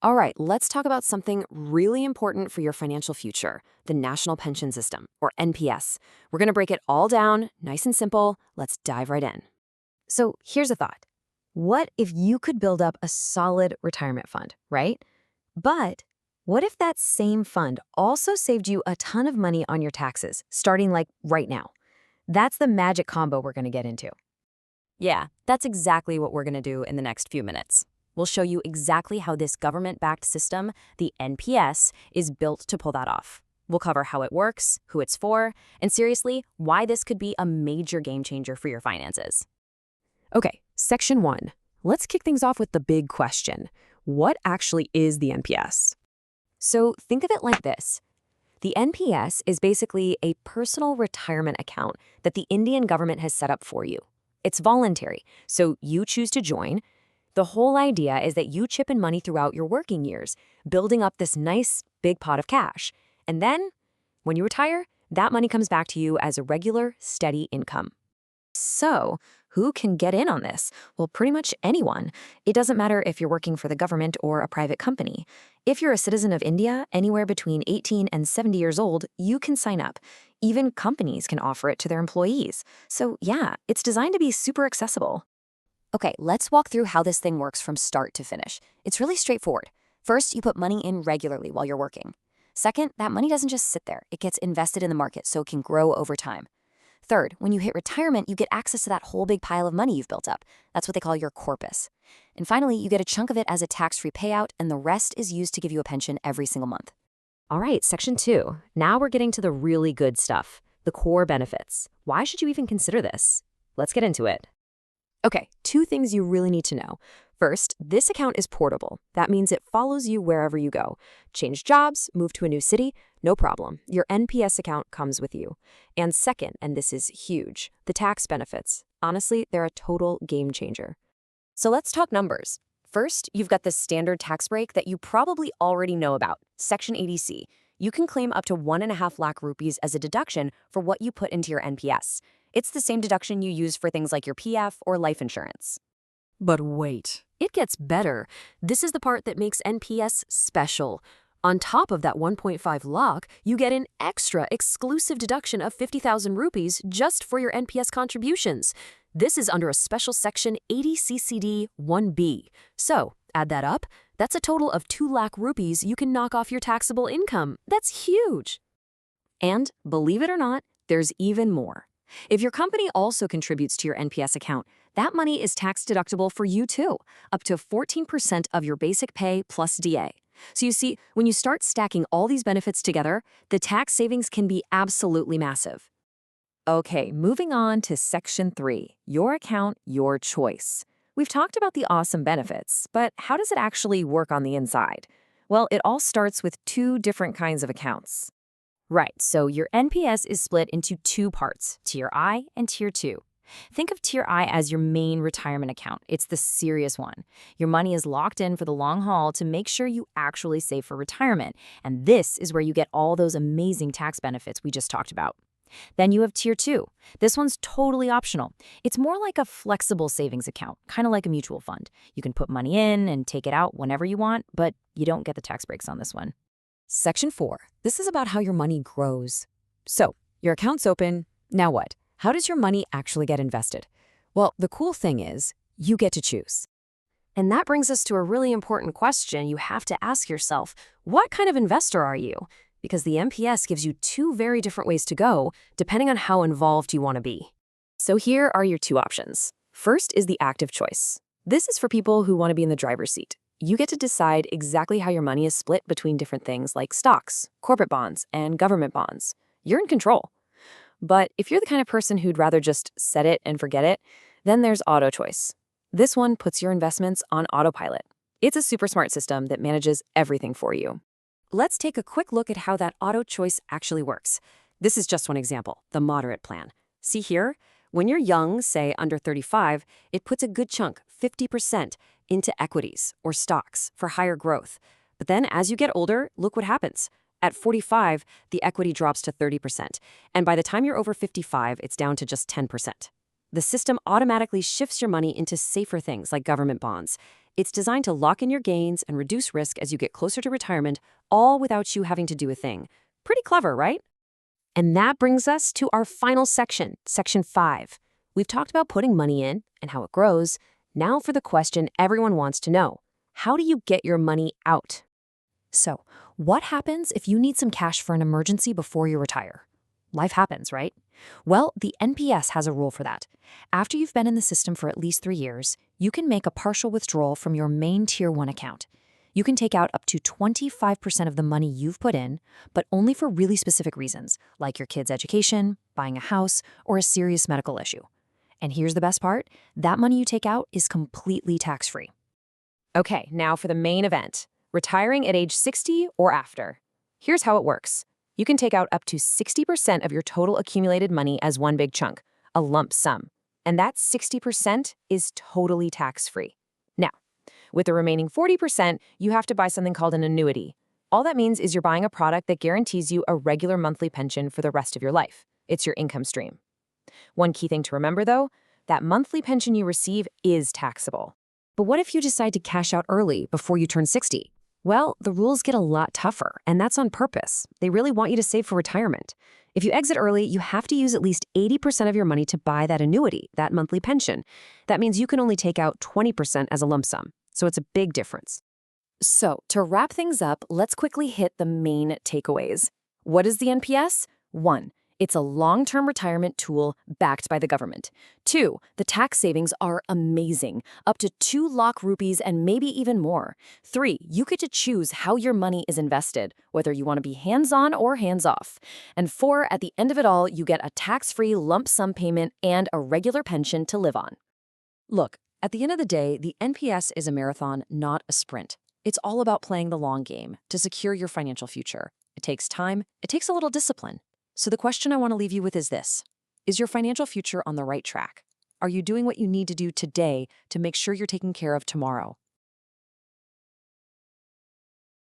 All right, let's talk about something really important for your financial future, the National Pension System, or NPS. We're going to break it all down, nice and simple. Let's dive right in. So here's a thought. What if you could build up a solid retirement fund, right? But what if that same fund also saved you a ton of money on your taxes, starting like right now? That's the magic combo we're going to get into. Yeah, that's exactly what we're going to do in the next few minutes. We'll show you exactly how this government-backed system, the NPS, is built to pull that off. We'll cover how it works, who it's for, and seriously, why this could be a major game changer for your finances. Okay, Section 1. Let's kick things off with the big question. What actually is the NPS? So think of it like this. The NPS is basically a personal retirement account that the Indian government has set up for you. It's voluntary, so you choose to join. The whole idea is that you chip in money throughout your working years, building up this nice, big pot of cash. And then, when you retire, that money comes back to you as a regular, steady income. So, who can get in on this? Well, pretty much anyone. It doesn't matter if you're working for the government or a private company. If you're a citizen of India, anywhere between 18 and 70 years old, you can sign up. Even companies can offer it to their employees. So yeah, it's designed to be super accessible. Okay, let's walk through how this thing works from start to finish. It's really straightforward. First, you put money in regularly while you're working. Second, that money doesn't just sit there. It gets invested in the market so it can grow over time. Third, when you hit retirement, you get access to that whole big pile of money you've built up. That's what they call your corpus. And finally, you get a chunk of it as a tax-free payout, and the rest is used to give you a pension every single month. All right, Section 2. Now we're getting to the really good stuff, the core benefits. Why should you even consider this? Let's get into it. Okay, 2 things you really need to know. First, this account is portable. That means it follows you wherever you go. Change jobs, move to a new city, no problem. Your NPS account comes with you. And second, and this is huge, the tax benefits. Honestly, they're a total game changer. So let's talk numbers. First, you've got the standard tax break that you probably already know about, Section 80C. You can claim up to 1.5 lakh rupees as a deduction for what you put into your NPS. It's the same deduction you use for things like your PF or life insurance. But wait, it gets better. This is the part that makes NPS special. On top of that 1.5 lakh, you get an extra exclusive deduction of 50,000 rupees just for your NPS contributions. This is under a special section 80CCD 1B. So, add that up, that's a total of 2 lakh rupees you can knock off your taxable income. That's huge. And believe it or not, there's even more. If your company also contributes to your NPS account, that money is tax deductible for you too, up to 14% of your basic pay plus DA. So you see, when you start stacking all these benefits together, the tax savings can be absolutely massive. Okay, moving on to Section 3, your account, your choice. We've talked about the awesome benefits, but how does it actually work on the inside? Well, it all starts with 2 different kinds of accounts. Right, so your NPS is split into 2 parts, Tier I and Tier 2. Think of Tier I as your main retirement account. It's the serious one. Your money is locked in for the long haul to make sure you actually save for retirement, and this is where you get all those amazing tax benefits we just talked about. Then you have Tier 2. This one's totally optional. It's more like a flexible savings account, kind of like a mutual fund. You can put money in and take it out whenever you want, but you don't get the tax breaks on this one. Section 4. This is about how your money grows. So, your account's open. Now what? How does your money actually get invested? Well, the cool thing is, you get to choose. And that brings us to a really important question you have to ask yourself. What kind of investor are you? Because the NPS gives you 2 very different ways to go, depending on how involved you want to be. So here are your 2 options. First is the active choice. This is for people who want to be in the driver's seat. You get to decide exactly how your money is split between different things like stocks, corporate bonds, and government bonds. You're in control. But if you're the kind of person who'd rather just set it and forget it, then there's auto choice. This one puts your investments on autopilot. It's a super smart system that manages everything for you. Let's take a quick look at how that auto choice actually works. This is just one example, the moderate plan. See here? When you're young, say under 35, it puts a good chunk, 50%, into equities or stocks for higher growth. But then as you get older, look what happens. At 45, the equity drops to 30%. And by the time you're over 55, it's down to just 10%. The system automatically shifts your money into safer things like government bonds. It's designed to lock in your gains and reduce risk as you get closer to retirement, all without you having to do a thing. Pretty clever, right? And that brings us to our final section, Section 5. We've talked about putting money in and how it grows. Now for the question everyone wants to know. How do you get your money out? So, what happens if you need some cash for an emergency before you retire? Life happens, right? Well, the NPS has a rule for that. After you've been in the system for at least 3 years, you can make a partial withdrawal from your main Tier 1 account. You can take out up to 25% of the money you've put in, but only for really specific reasons, like your kid's education, buying a house, or a serious medical issue. And here's the best part, that money you take out is completely tax-free. Okay, now for the main event, retiring at age 60 or after. Here's how it works. You can take out up to 60% of your total accumulated money as one big chunk, a lump sum. And that 60% is totally tax-free. Now, with the remaining 40%, you have to buy something called an annuity. All that means is you're buying a product that guarantees you a regular monthly pension for the rest of your life. It's your income stream. One key thing to remember, though, that monthly pension you receive is taxable. But what if you decide to cash out early before you turn 60? Well, the rules get a lot tougher, and that's on purpose. They really want you to save for retirement. If you exit early, you have to use at least 80% of your money to buy that annuity, that monthly pension. That means you can only take out 20% as a lump sum. So it's a big difference. So to wrap things up, let's quickly hit the main takeaways. What is the NPS? 1. It's a long-term retirement tool backed by the government. 2. The tax savings are amazing, up to 2 lakh rupees and maybe even more. 3. You get to choose how your money is invested, whether you want to be hands-on or hands-off. And 4, at the end of it all, you get a tax-free lump sum payment and a regular pension to live on. Look, at the end of the day, the NPS is a marathon, not a sprint. It's all about playing the long game to secure your financial future. It takes time, it takes a little discipline. So the question I want to leave you with is this. Is your financial future on the right track? Are you doing what you need to do today to make sure you're taken care of tomorrow?